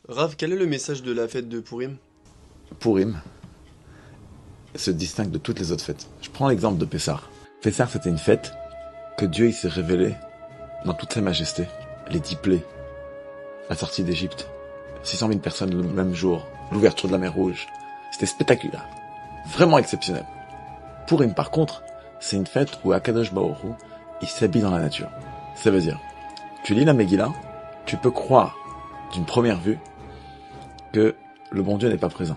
Rav, quel est le message de la fête de Purim? Purim se distingue de toutes les autres fêtes. Je prends l'exemple de Pessah. Pessah, c'était une fête que Dieu il s'est révélé dans toute sa majesté. Les 10 plaies, la sortie d'Égypte, 600 000 personnes le même jour, l'ouverture de la mer Rouge. C'était spectaculaire, vraiment exceptionnel. Purim, par contre, c'est une fête où Akadosh Baruch Hu, il s'habille dans la nature. Ça veut dire, tu lis la Megillah, tu peux croire d'une première vue que le bon Dieu n'est pas présent.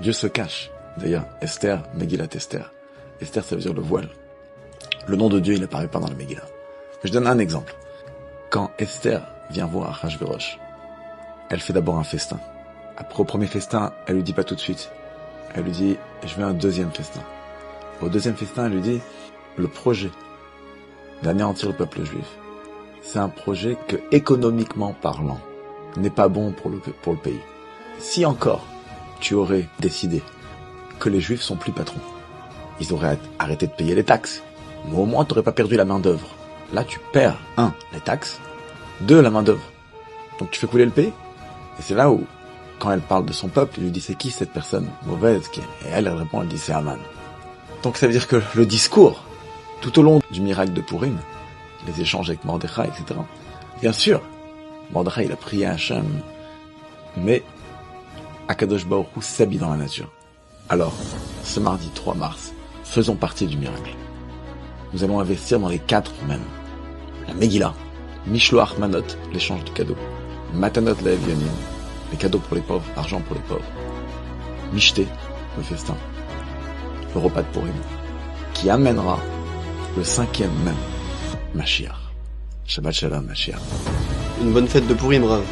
Dieu se cache. D'ailleurs, Esther, Megillat Esther. Esther, ça veut dire le voile. Le nom de Dieu, il apparaît pas dans la Megillah. Je donne un exemple. Quand Esther vient voir Achashverosh, elle fait d'abord un festin. Après, au premier festin, elle lui dit pas tout de suite. Elle lui dit, je veux un deuxième festin. Au deuxième festin, elle lui dit, le projet d'anéantir le peuple juif, c'est un projet que, économiquement parlant, n'est pas bon pour le pays. Si encore, tu aurais décidé que les juifs sont plus patrons, ils auraient arrêté de payer les taxes, mais au moins tu n'aurais pas perdu la main d'œuvre. Là, tu perds, 1, les taxes, 2, la main d'œuvre. Donc tu fais couler le pays. Et c'est là où, quand elle parle de son peuple, il lui dit, c'est qui cette personne mauvaise? Et elle répond, elle dit, c'est Aman. Donc ça veut dire que le discours, tout au long du miracle de Purim, les échanges avec Mordechai, etc. Bien sûr, Mordechai, il a prié à Hachem, mais Akadosh Baruch Hu s'habille dans la nature. Alors, ce mardi 3 mars, faisons partie du miracle. Nous allons investir dans les 4 mêmes. La Megillah, Mishloach Manot, l'échange de cadeaux, Matanot Laev Yamin, les cadeaux pour les pauvres, l'argent pour les pauvres, Mishté, le festin, le repas de Purim, qui amènera le 5e même, Mashiach. Shabbat Shalom, Mashiach. Une bonne fête de Purim, Rav.